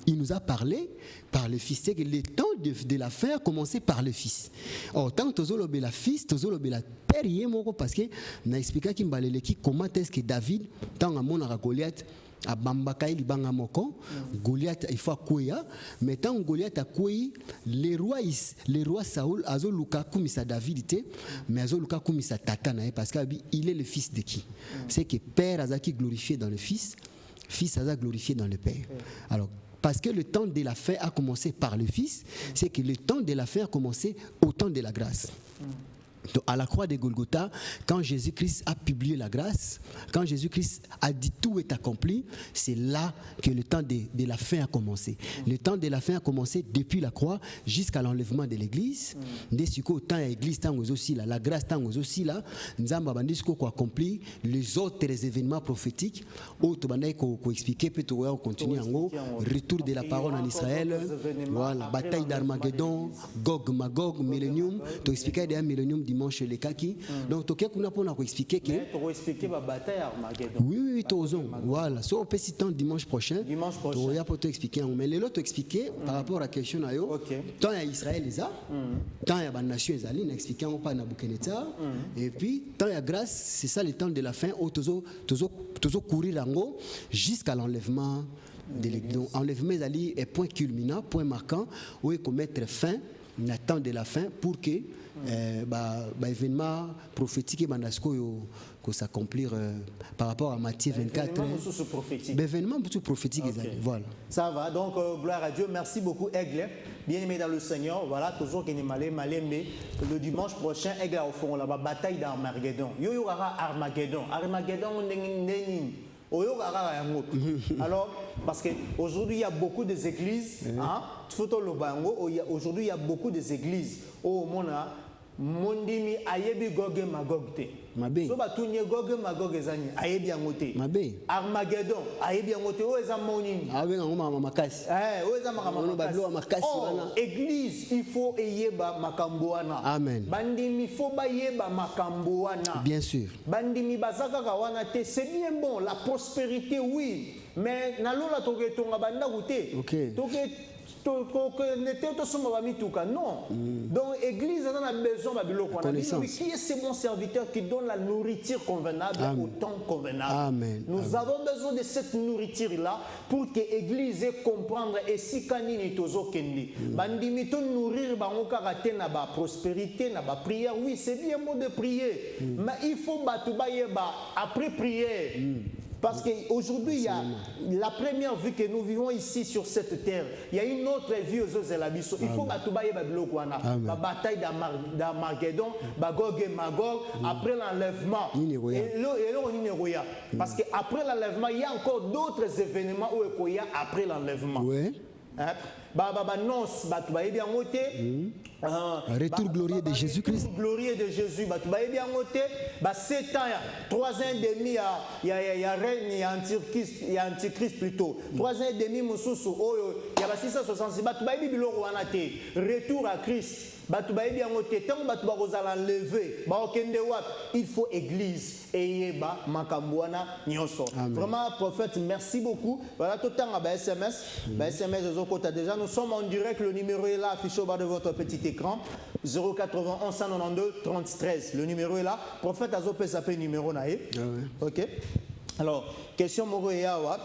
il nous a parlé par le Fils. C'est que le temps de la fin a commencé par le Fils. Or, tant que tu as la Fils, tu as la Père, parce que n'a expliqué comment est-ce que David, tant à mon Goliath, à Bambakaï, Libanga Moko, Goliath, il faut courir, mais tant Goliath a courir, les rois Saoul, Azoluka Kumisa David, mais Azoluka Kumisa Tatana, parce qu'il est le fils de qui? C'est que Père Azaki glorifié dans le Fils, Fils Azaki glorifié dans le Père. Alors, parce que le temps de la fin a commencé par le Fils, c'est que le temps de la fin a commencé au temps de la grâce. Donc, à la croix de Golgotha, quand Jésus-Christ a publié la grâce, quand Jésus-Christ a dit tout est accompli, c'est là que le temps de la fin a commencé. Le temps de la fin a commencé depuis la croix jusqu'à l'enlèvement de l'Église. Dès ce temps l'Église tant aussi là, la grâce tant aussi là, nous avons accompli les autres événements prophétiques. Autres bandes qu'on expliquer, peut-être on continue en haut, retour de la parole en Israël, voilà, bataille d'Armageddon, Gog Magog, Millennium, tu expliquer des Millennium dimanche les kaki. Donc tu as pour expliquer que tu expliquer la bataille Armageddon. Oui, tu as voilà. So on peut si temps dimanche prochain. Tu as pour t'expliquer. Mais les autres expliquer par rapport à la question à yo. Tant il y a Israël les a, tant il y a une nation les a, expliquer on pas Nabucodonosor. Et puis tant il y a grâce, c'est ça le temps de la fin où tu courir en haut jusqu'à l'enlèvement de l'Église. Enlèvement est point culminant, point marquant où il faut mettre fin, le temps de la fin pour que événement prophétique et que s'accomplir par rapport à Matthieu 24. Événement prophétique. Voilà. Ça va, donc gloire à Dieu. Merci beaucoup, Aigle. Bien aimé dans le Seigneur. Voilà, toujours qu'il est malé, mais le dimanche prochain, Aigle au fond, la bataille d'Armageddon. Yo Armageddon. Armageddon, alors, parce qu'aujourd'hui, il y a beaucoup d'églises. Aujourd'hui, il y a beaucoup d'églises. Au monde, mondimi ayebi Gog et Magog te. Mabe. So batunye Gog et Magog ezani ayebi yango te. Mabe. Armageddon ayebi yango te o eza monini. Abe ngoma makasi. O eza makasi. Oh, église il faut eyeba makambo wana. Amen. Bandimi faut bayeba makambo wana. Bien sûr. Bandimi bazaka wana te, c'est bien bon la prospérité oui, mais nalola toke tonga banda goûter. OK. Non. Donc, l'église a besoin de connaissance. Qui est ce bon serviteur qui donne la nourriture convenable au temps convenable? Amen. Nous avons besoin de cette nourriture-là pour que l'église comprendre et si kanini tozo kende. Bandimi to nourrir bango karate na ba prospérité na ba prière. Oui, c'est bien bon de prier, mais il faut après prière. Parce qu'aujourd'hui, il y a la première vie que nous vivons ici sur cette terre. Il y a une autre vie aux Zelabiso. Il faut que la bataille d'Armageddon, Gog et Magog, après l'enlèvement. Parce qu'après l'enlèvement, il y a encore d'autres événements où il y a après l'enlèvement. Oui. Retour glorieux de Jésus-Christ. Glorieux de Jésus. 7 ans, 3 ans et demi, il y a règne, il y a antichrist plutôt. 3 ans et demi, il y a 666. Retour à Christ. Il faut église et vraiment prophète, merci beaucoup. Voilà tout le temps SMS. Déjà nous sommes en direct, le numéro est là affiché au bas de votre petit écran, 091 192 30 13. Le numéro est là. Prophète Azopé s'appelle numéro naé. OK. Alors, question Moroyawa,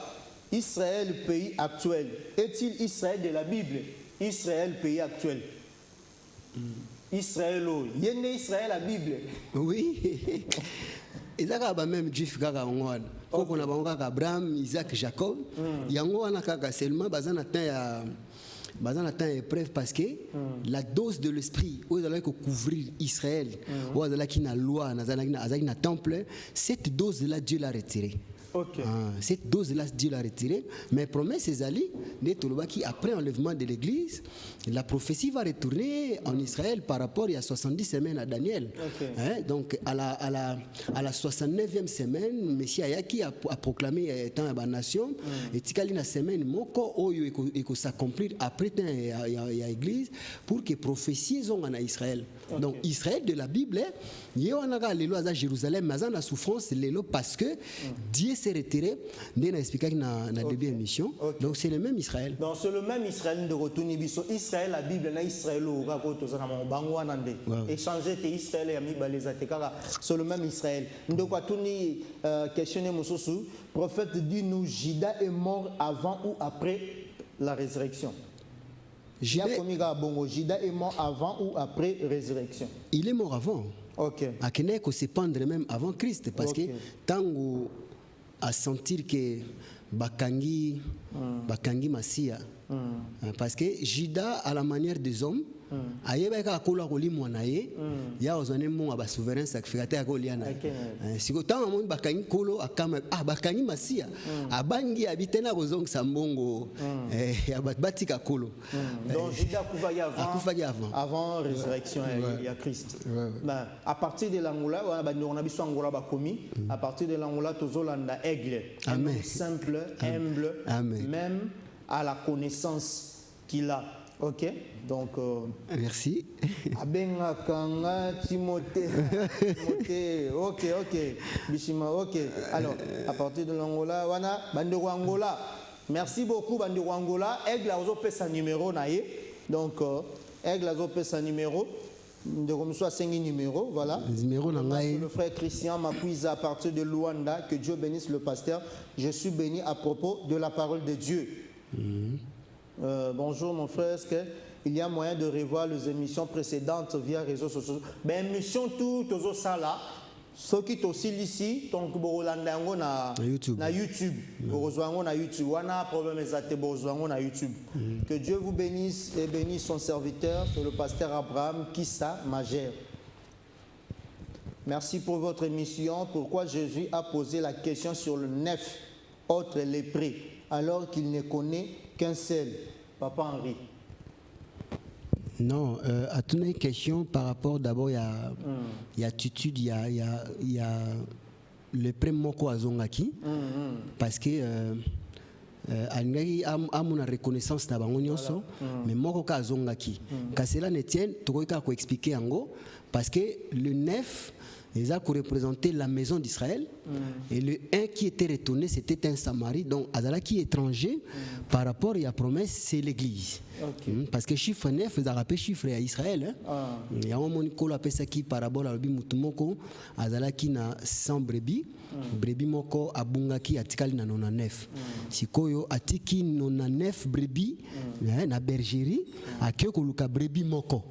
Israël pays actuel. Est-il Israël de la Bible? Israël pays actuel. Israël, yende Israël la Bible. Oui. Ezaka ba même juif kaka ngwana. Koko na bango kaka Abraham, Isaac, Jacob. Yango wana kaka seulement bazana temps épreuve parce que la dose de l'esprit où ils couvrir Israël, où ils qui na loi, na temple, cette dose là Dieu l'a retirée. Okay. Cette dose-là, Dieu l'a retirée. Mais promesse ses alliés, après l'enlèvement de l'église, la prophétie va retourner en Israël par rapport il y a 70 semaines à Daniel. Okay. Donc à la 69e semaine, Messie Ayaki a proclamé étant une nation. Et tikali na semaine moko oyo eko s'accomplir après il y a église pour que prophéties sont en Israël. Okay. Donc Israël de la Bible, il y a à Jérusalem, mais il y a souffrance parce que Dieu s'est retiré. Nous expliqué dans la début émission. Donc c'est le même Israël. Donc c'est le même Israël de retour. Israël, la Bible, na Israël au échanger Israël et ami balezateka. C'est le même Israël. Nous quoi tuni questionner Moussousou. Prophète dit nous Judas est mort avant ou après la résurrection. Judas est mort avant ou après résurrection? Il est mort avant. Ok. Akeneko se pendre même avant Christ parce que tango à sentir que Bakangi Massia parce que Judas à la manière des hommes ayebaka akola kolimwa na ye ya ozone mo ba souverain sacrificateur akolia na siko tanga mo bakangi kolo akama bakangi Massia abangi abitena kozongisa mbongo batika kolo. Donc Judas kufaki avant résurrection il y a Christ. Ben à partir de l'angola on a biso angola ba komi à partir de l'angola tozolanda aigle simple humble même à la connaissance qu'il a. Ok, donc. Merci. Abenga Kanga, Timothée. Ok. Bishima, ok. Alors, à partir de l'Angola, wana, Bandero Angola. Merci beaucoup, Bandero Angola. Aigle a opé sa numéro, naïe. Donc, Aigle a opé sa numéro. De comme soit 5 numéros, voilà. Le frère Christian Mapuiza à partir de Luanda. Que Dieu bénisse le pasteur. Je suis béni à propos de la parole de Dieu. Bonjour mon frère, est-ce qu'il y a moyen de revoir les émissions précédentes via réseaux sociaux? Ben émission tout aux sala, ceux qui sont aussi ici, donc Borolanda na YouTube. Na YouTube, Borozwango na YouTube. Wana problème exact Borozwango na YouTube. Que Dieu vous bénisse et bénisse son serviteur, c'est le pasteur Abraham Kissa Majer. Merci pour votre émission. Pourquoi Jésus a posé la question sur le 9 autres lépreux alors qu'il ne connaît qu'un seul? Papa Henri. Non, à toute une question par rapport d'abord, il y a attitude, il y a le premier moko azongaki, parce que à mon reconnaissance na bango nyonso, mais moko ka azongaki. Ka cela ne tienne, tokoka ko expliquer ango, parce que le 9 les a représenté la maison d'Israël et le 1 qui était retourné c'était un Samari, donc Azala qui est étranger par rapport à la promesse c'est l'église. Parce que chiffre 9 ils a rappelé chiffre à Israël. Il y a un moment où appelle ça qui parabole à mutumoko Azala qui na 100 brebis brebis moko abungaki atikali na 99 sikoyo atiki 99 brebis na bergerie akio koluka brebis moko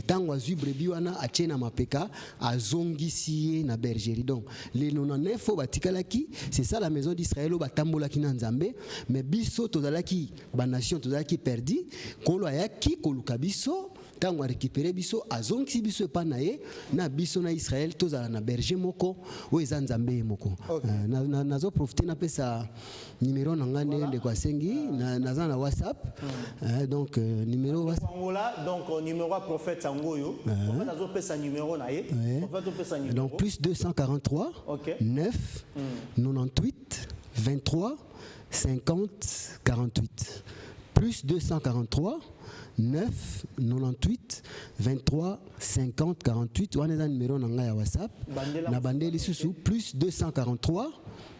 tango azui brebis wana achena mapeka azongisi na bergerie. Donc les 99 fo batikalaki c'est ça la maison d'Israël batambolaki na Nzambe, mais biso tozalaki ba nation tozalaki perdi kolo ayaki koluka biso tango récupérer biso azongisi biso pa naye na biso na Israël tozala na berger moko o eza Nzambe moko. Nazo profiter na pesa numéro na ngane de kwa sengi naza na WhatsApp donc numéro WhatsApp donc numéro prophète Sangoyo prophète nazo pesa numéro na ye prophète pesa numéro donc plus 243 9 98 23 50 48 plus 243 9 98 23 50 48 wana eza numéro na ngai ya WhatsApp na bandeli susu plus 243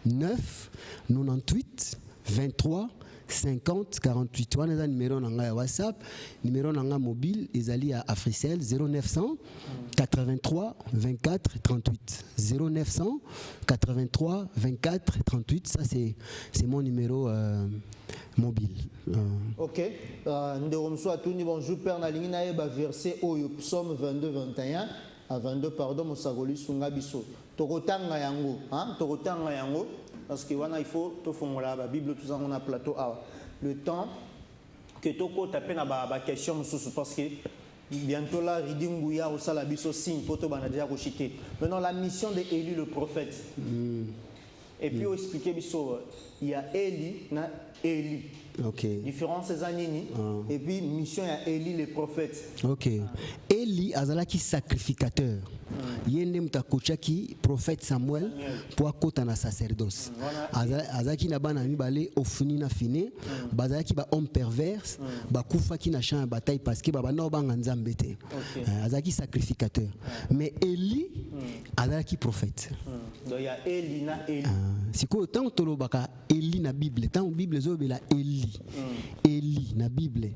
9 98 23 50 48 wana eza numéro na ngai ya WhatsApp. Numéro na ngai mobile ezali à Africell 0900 83 24 38 0900 83 24 38. Ça c'est mon numéro mobile. Ok. Ndoromso atuni bonjour père na lingi na yeba verset oyo psaume 22 21 à 22 pardon mosagoli sunga biso. Tokotanga yango, hein? Tokotanga yango parce que wana il faut to fongola ba Bible tout ça on a plateau le temps que toko taper na ba question sous parce que bientôt là reading bouya au sala biso signe poto bana déjà kochité. Maintenant la mission de Élie le prophète. Et puis on expliquer biso il y a Élie na Élie. Ok. Différence c'est Zanini. Et puis mission il y a Élie le prophète. Ok. Élie azalaki sacrificateur. Yende mutakochaki prophète Samuel pour akota na sacerdoce. Azaki na bana mibale ofuni na fine, bazalaki ba homme perverse, ba kufaki na champ de bataille parce que baba na banga Nzambe te. Azaki sacrificateur. Mais Élie azalaki prophète. Donc il y a Élie na Élie. Siko tant tolobaka Élie na Bible, tant Bible zobela Élie. Élie na Bible.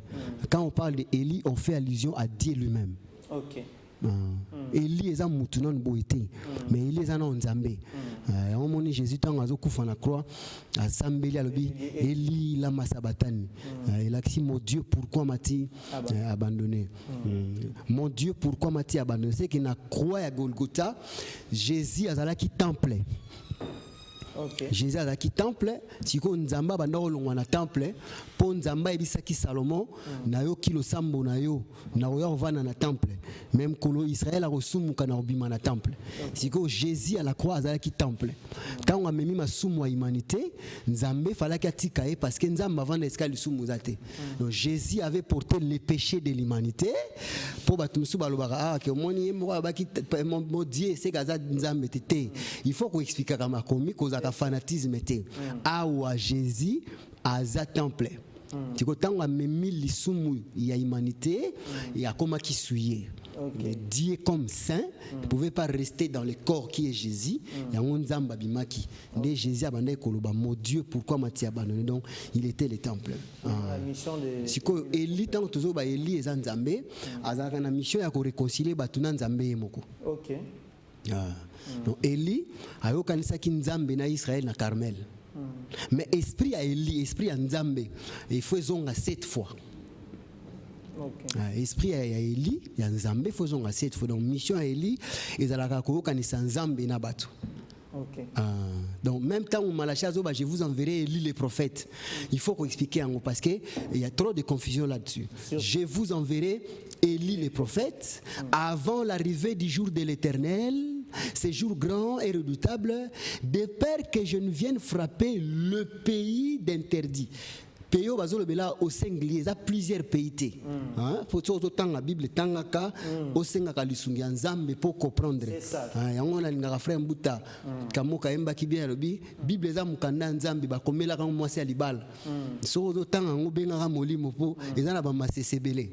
Quand on parle de Élie, on fait allusion à Dieu lui-même. OK. Élie eza mutu non boité mais Élie eza na Nzambe. On moni Jésus tant azokufa na croix asambeli alobi Élie lama sabatani. Il a dit mon Dieu pourquoi m'as-tu abandonné? Mon Dieu pourquoi m'as-tu abandonné? C'est que na croix ya Golgotha Jésus azalaki temple. Okay. Jésus azalaki temple siko Nzamba banda kolongwa na temple po Nzamba ebisaki Salomon na yo kilo sambo na yo na oya ovana na temple même kolo Israël a kosumuka na obima na temple siko Jésus à la croix azalaki temple quand on a memi masumu à humanité Nzambe falaki atika ye parce que Nzamba vanda esika lisumu zate. Donc Jésus avait porté les péchés de l'humanité po batumsu balobaka que moni mo abaki mo Dieu c'est kaza Nzambe tete. Il faut qu'on explique kama komi koza fanatisme te awa Jésus aza temple tiko tango amemi lisumu ya humanité ya koma ki souillé. Dieu comme saint ne pouvait pas rester dans le corps qui est Jésus. Ya nzamba bimaki de Jésus abandé koloba mon Dieu pourquoi m'as-tu abandonné? Donc il était le temple. La mission de siko Élie tango tozo ba Élie eza Nzambe azaka na mission ya ko réconcilier batuna Nzambe moko. OK. Donc Élie a yokanisaki Nzambe na Israël na Carmel. Mais esprit à Élie, esprit à Nzambe, il faut zonga 7 fois. Okay. Esprit à Élie, il y a Nzambe, il faut zonga 7 fois. Donc mission à Élie, ils allaient yokanisa Nzambe na batu. Okay. Donc même temps où Malachi Zoba, je vous enverrai Élie les prophètes. Il faut qu'on explique en parce que il y a trop de confusion là-dessus. Je vous enverrai Élie les prophètes avant l'arrivée du jour de l'Éternel, ce jour grand et redoutable, de peur que je ne vienne frapper le pays d'interdit. pays bazolobela au singulier za plusieurs pays te hein faut tout temps la Bible tangaka au singaka lisungi ya Nzambe pour comprendre yango na lingaka frère Mbuta kamoka emba kibia lobi Bible za mukanda Nzambe bakomela ka mwasi ya libala so to tanga ngo benga molimo po ezana ba masesebele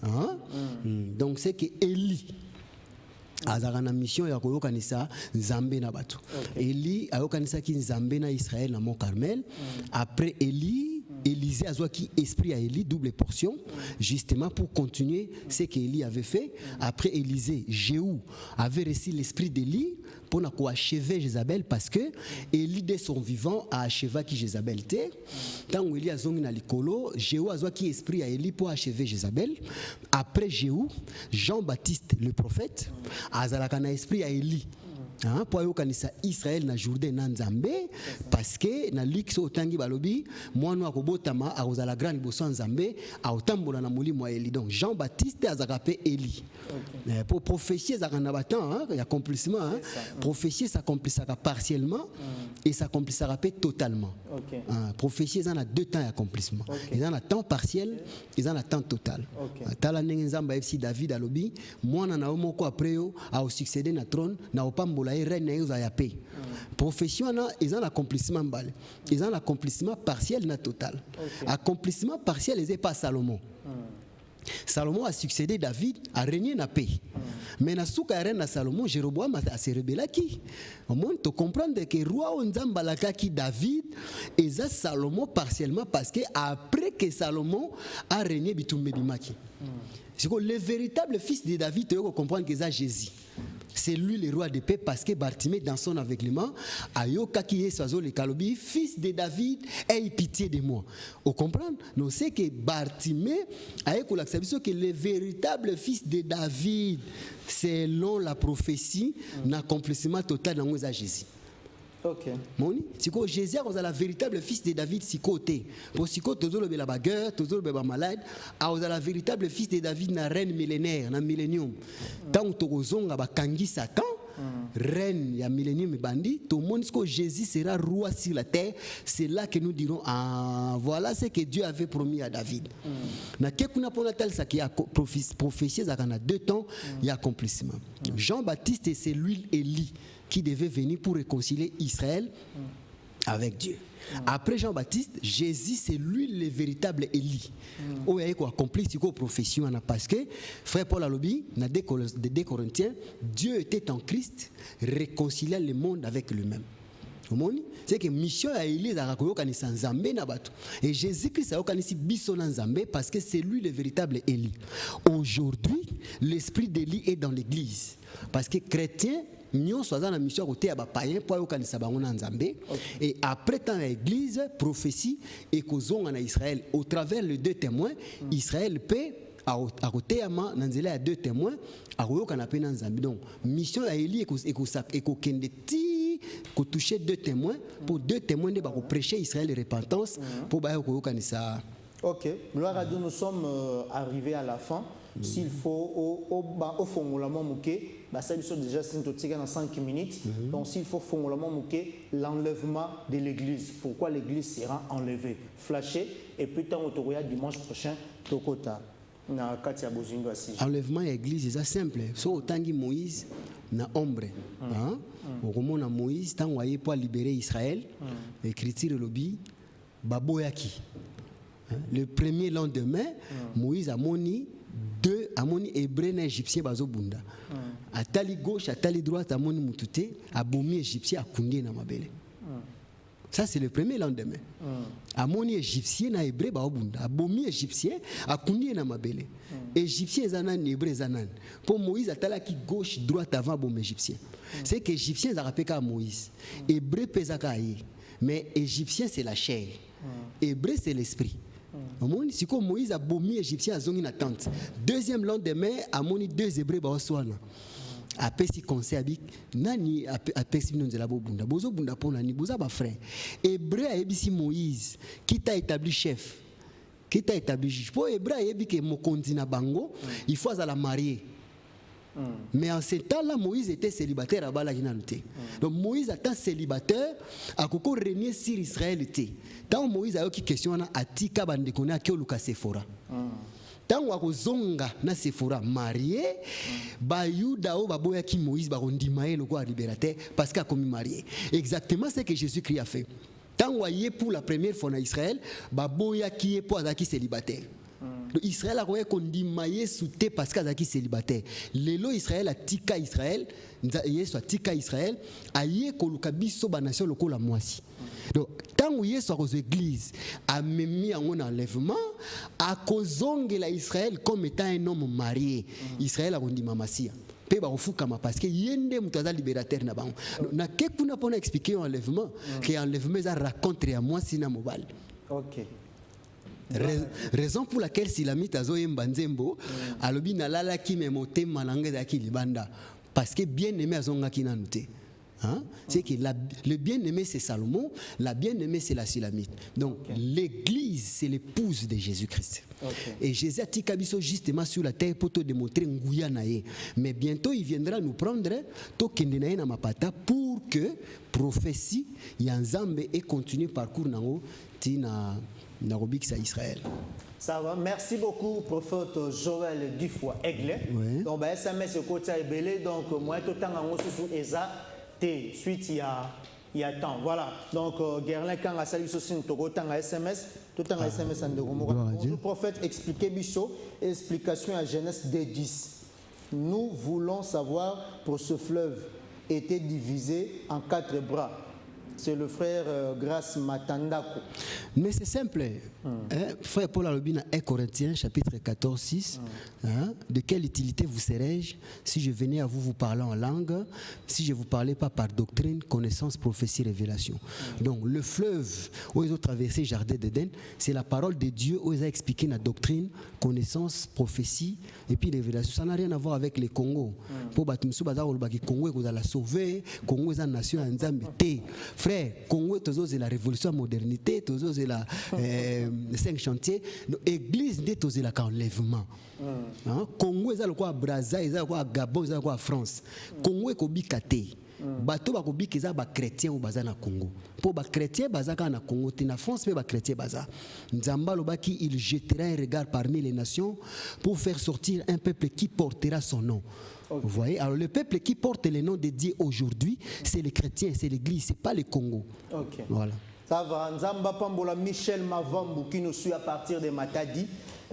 hein donc c'est que Élie azaka na mission ya koyokanisa Nzambe na bato Élie ayokanisa ki Nzambe na Israël na Mont Carmel après Élisée a qui esprit à Élie, double portion, justement pour continuer ce qu'Élie avait fait. Après Élisée, Jéhu avait reçu l'esprit d'Élie pour achever Jézabel parce que Élie dès son vivant a achevé qui Jézabel était. Tant où Élie a zongi na likolo, Jéhu a qui esprit à Élie pour achever Jézabel. Après Jéhu, Jean-Baptiste le prophète a zalaka na esprit à Élie. Pour yokanisa Israël na Jourdain na Nzambe parce que na likso otangi balobi mwana akobotama akozala grande bosso Nzambe aotambola na molimo wa Eli donc Jean-Baptiste azakape Eli pour prophétie za kana batan il y a accomplissement prophétie s'accomplissera partiellement et s'accomplissera totalement prophétie ça a deux temps d'accomplissement ils en a temps partiel ils en a temps total tala ndenge Nzamba FC David alobi mwana na omoko après yo a succéder na trône na opambola profession ils ont l'accomplissement bal ils ont l'accomplissement partiel na total accomplissement partiel c'est pas Salomon Salomon a succédé David a régné na paix mais na souka reine na Salomon Jéroboam a se rebellaki au moins tu comprendre que roi Nzamba lakaki David et ça Salomon partiellement parce que après que Salomon a régné bitumbe bimaki c'est que le véritable fils de David tu dois comprendre que c'est Jésus. C'est lui le roi de paix parce que Bartimée dans son aveuglement ayoka qui est sozo le kalobi fils de David aie pitié de moi. Vous comprenez? Non c'est que Bartimée ayeko l'acceptation que le véritable fils de David selon la prophétie l'accomplissement total dans Jésus. Ok. Moni, si ko Jésus est la véritable fils de David si côté. Pour si ko toujours le bagueur, toujours le malade, a la véritable fils de David na reine millénaire, na millénium. Tant to zonga ba kangi Satan, reine ya millénium bandi, tout le monde que Jésus sera roi sur la terre, c'est là que nous dirons voilà ce que Dieu avait promis à David. Na kekuna pona tel ça qui a prophétie ça kana deux temps, il y a accomplissement. Jean-Baptiste c'est lui Élie qui devait venir pour réconcilier Israël avec Dieu. Après Jean-Baptiste, Jésus c'est lui le véritable Élie. Où il a accompli cette profession parce que frère Paul Alobi, dans 2 Corinthiens, Dieu était en Christ, réconciliant le monde avec lui-même. C'est que mission à Élie a reconnaissance Nzambe na bato et Jésus-Christ a reconnaissance biso na Nzambe parce que c'est lui le véritable Élie. Aujourd'hui, l'esprit d'Élie est dans l'église parce que chrétiens nous sommes dans la mission côté à païen pour yokanisa bango na Nzambe et après dans l'église prophétie et kozonga en Israël au travers les deux témoins Israël peut à côté ama nanzela à deux témoins à yokana pe na Nzambe donc mission à Élie et ko kende ti ko toucher deux témoins pour deux témoins de prêcher Israël repentance pour ba yokanisa. OK, nous sommes arrivés à la fin. S'il faut au fongolamment mouké, ça ils sont déjà dans 5 minutes. Donc s'il faut fongolamment mouké, l'enlèvement de l'église. Pourquoi l'église sera enlevée? Flashé et puis tant autoroya dimanche prochain Tokota. Na Katia Bozingo assis. Enlèvement de l'église c'est simple. So autangi Moïse na ombre. Au moment na Moïse tant waye pour libérer Israël. Écriture lobby baboyaki. Le premier lendemain, Moïse a moni deux amoni hébreu na égyptien bazobunda atali gauche atali droite amoni mutute abomi égyptien akundi na mabele ça c'est le premier lendemain amoni égyptien na hébreu bazobunda abomi égyptien akundi na mabele égyptien zanan hébreu zanan pour Moïse atala ki gauche droite avant abomi égyptien c'est que égyptien zarapeka Moïse hébreu pesaka mais égyptien c'est la chair hébreu c'est l'esprit. Si Moïse a bomi égyptien à zongi na tente. Deuxième lendemain, a moni deux hébreux ba oswana. A pesi conseil abik nani a pesi nonzela bobunda. Bozo bunda pona ni boza ba frère. Hébreu a ebisi Moïse qui t'a établi chef. Qui t'a établi juge. Pour hébreu a ebi ke mokonzi na bango, il faut à la marier. Mais en ce temps-là, Moïse était célibataire à Balaginanoté. Donc Moïse étant célibataire, a koko régné sur Israël. Tant Moïse a eu une question, a tika bandekone a Luka Sephora. Tant wako zonga na Sephora marié, ba Yuda o baboya ki Moïse ba kondimaye le quoi libérateur parce qu'il a commis marié. Exactement ce que Jésus-Christ a fait. Tant voyez pour la première fois en Israël, baboya qui est pour azaki célibataire. Israël a kondimaye souté parce qu'il azaki célibataire. Lelo Israël a tika Israël, Yesu a tika Israël, aye koluka biso ba nation loko la moisi. Donc tant où Yesu aux églises a mis en enlèvement à kozongela Israël comme étant un homme marié. Israël a dit mamasia. Pe ba ofukama parce que yende mutaza libérateur na bango. Na ke kuna pona expliquer enlèvement que enlèvement ça raconte à moi sina mobile. OK. Raison pour laquelle Silamite azoyemba nzembo alobi na lala ki memote mananga za ki libanda parce que bien aimé azonga ki nanuté. Hein? C'est que le bien-aimé c'est Salomon, la bien-aimée c'est la Sulamite. Donc l'église c'est l'épouse de Jésus-Christ. Et Jésus a dit kabiso justement sur la terre pour te démontrer nguya nae. Mais bientôt il viendra nous prendre to kende nae na mapata pour que prophétie yanzambe et continue parcours nango tina narobix à Israël. Ça va, merci beaucoup, prophète Joël Dufoy Aigle. Oui. Donc, SMS côté Ebele, donc moi, tout le temps, on se Eza, suite il y a temps. Voilà. Donc, Gerlin, quand on a salué ce signe, tout le temps, SMS, tout le temps, SMS, le prophète expliquait Bisso, explication à Genèse D10. Nous voulons savoir pour ce fleuve était divisé en 4 bras. C'est le frère Grace Matandako. Mais c'est simple. Frère Paul Alobina 1 Corinthiens chapitre 14, 6. De quelle utilité vous serais-je si je venais à vous parler en langue, si je ne vous parlais pas par doctrine, connaissance, prophétie, révélation. Donc le fleuve où ils ont traversé le jardin d'Éden, c'est la parole de Dieu où ils ont expliqué la doctrine, connaissance, prophétie et puis révélation. Ça n'a rien à voir avec les Congo. Pour Batumsu Bazar le Congo, vous allez sauver, Congo est une nation en Zambie. Frère, Congo, c'est la révolution, la modernité, c'est la 5 chantiers. L'église, c'est la enlèvement. Congo, c'est quoi Brazza, c'est quoi Gabon, c'est quoi France. Congo, c'est quoi bato bakobiki za ba chrétien ou baza na Congo. Pour ba chrétien baza ka na Congo, na France pe ba chrétien baza. Nzamba lobaki il jettera un regard parmi les nations pour faire sortir un peuple qui portera son nom. Okay. Vous voyez, alors le peuple qui porte le nom de Dieu aujourd'hui, c'est les chrétiens, c'est l'église, c'est pas le Congo. OK. Voilà. Ça va, Nzamba Pambola Michel Mavambu qui nous suit à partir de Matadi,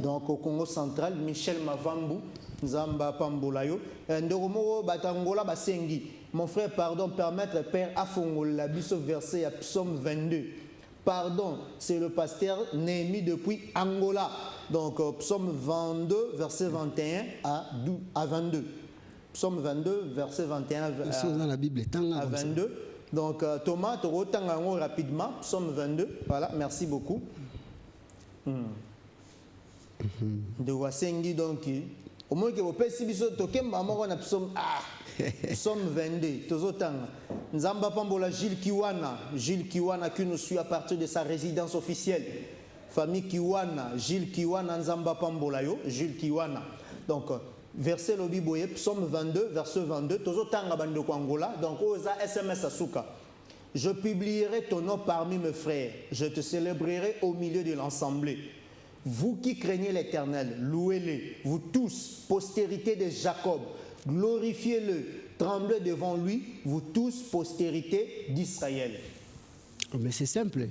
donc au Congo central, Michel Mavambu, Nzamba Pambola yo. Ndoromo Batangola Basengi. Mon frère, pardon, permettre Père Afongola Bisso verset à Psaume 22. Pardon, c'est le pasteur Néhémie depuis Angola. Donc Psaume 22, verset 21 à 22. Psaume 22, verset 21 dans la Bible, à 22. Donc Thomas, tu retends rapidement, Psaume 22. Voilà, merci beaucoup. De Wasengi, donc, au moins que vous pouvez si vous avez Psaume 22. Nzamba Pambola Gilles Kiwana qui nous suit à partir de sa résidence officielle. Famille Kiwana, Gilles Kiwana, Nzamba Pambola yo, Gilles Kiwana. Donc, verset Lobi Boye, Psaume 22, verset 22, Tozotanga Bandoko Angola, donc Oza SMS Asuka. Je publierai ton nom parmi mes frères, je te célébrerai au milieu de l'assemblée. Vous qui craignez l'Éternel, louez-le, vous tous, postérité de Jacob, glorifiez-le, tremblez devant lui, vous tous, postérité d'Israël. Mais c'est simple.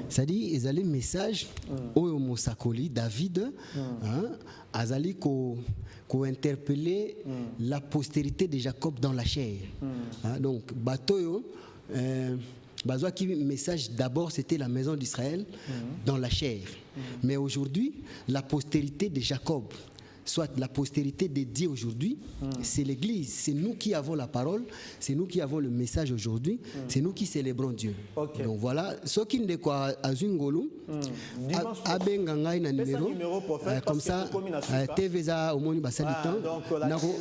C'est-à-dire, ils allaient message au Mosakoli, David, Azali ko interpeller la postérité de Jacob dans la chair. Donc, Batoyo, Bazoa qui message d'abord c'était la maison d'Israël dans la chair. Mais aujourd'hui, la postérité de Jacob, soit la postérité de Dieu aujourd'hui, c'est l'Église. C'est nous qui avons la parole, c'est nous qui avons le message aujourd'hui, c'est nous qui célébrons Dieu. Okay. Donc voilà, ce qui ne quoi Azungolu, Abengangai na numéro, comme ça, TVza au moins basali temps,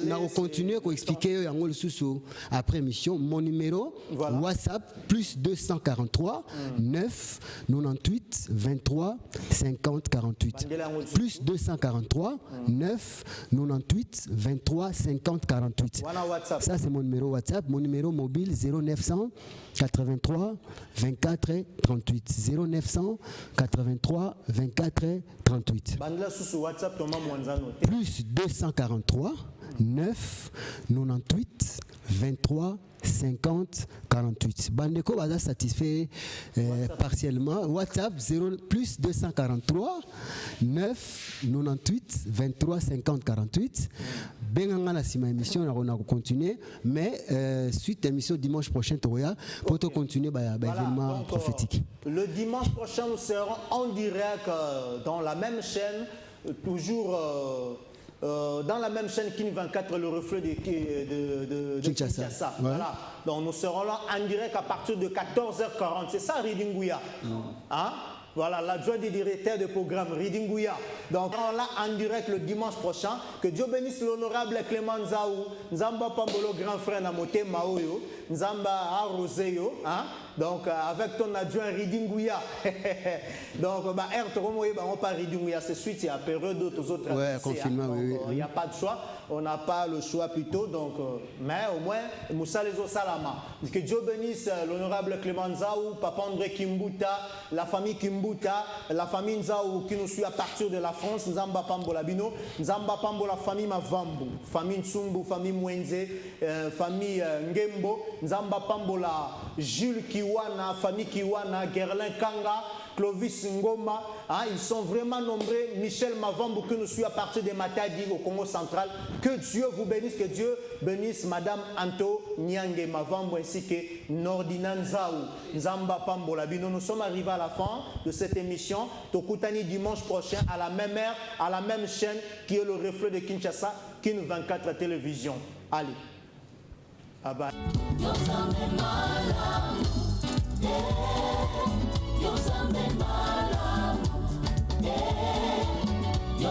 n'a continué à expliquer en sous après mission. Mon numéro WhatsApp plus 243 9 98 98 23 50 48. Plus 243 9 98 23 50 48. Ça, c'est mon numéro WhatsApp. Mon numéro mobile 0900 83 24 38. 0900 83 24 38. Plus 243 9 98 23 50 48. Bandeko baza satisfait partiellement. WhatsApp 0 plus 243 9 98 23 50 48. Benganga la sima émission on a continuer mais suite émission dimanche prochain Toya pour te continuer événement prophétique. Le dimanche prochain nous serons en direct dans la même chaîne toujours dans la même chaîne Kin 24, le reflet de Kinshasa. Voilà. Donc nous serons là en direct à partir de 14h40. C'est ça Ridinguya. Hein? Voilà, l'adjoint du directeur de programme Ridinguya. Donc on est là en direct le dimanche prochain. Que Dieu bénisse l'honorable Clément Nzaou, Nzamba Pambolo, grand frère Namote Maoyo, Nzamba Aroseyo. Hein? Donc avec ton adjoint Ridinguya. Donc on parle Ridinguya, c'est suite, il y a période d'autres autres. Ouais, confinement, oui. Il n'y a pas de choix. On n'a pas le choix plutôt. Donc, mais au moins, Moussa Lezo Salama. Que Dieu bénisse l'honorable Clément Nzaou, Papa André Kimbuta, la famille Kimbuta, la famille Nzaou qui nous suit à partir de la France, Nzamba Pambola Bino, Nzamba Pambola, famille Mavambu, famille Nsumbu, famille Mwenze, famille Ngembo, Nzamba Pambola, Jules Kiwana, famille Kiwana, Gerlin Kanga, Clovis Ngoma, hein, ils sont vraiment nombreux. Michel Mavambu qui nous suit à partir de Matadi au Congo central. Que Dieu vous bénisse, que Dieu bénisse Madame Anto Nyange Mavambu ainsi que Nordina Nzaou, Nzamba Pambola Bino. Nous sommes arrivés à la fin de cette émission. Tokutani dimanche prochain à la même heure, à la même chaîne qui est le reflet de Kinshasa, Kin 24 télévision. Allez. Bye bye. Yo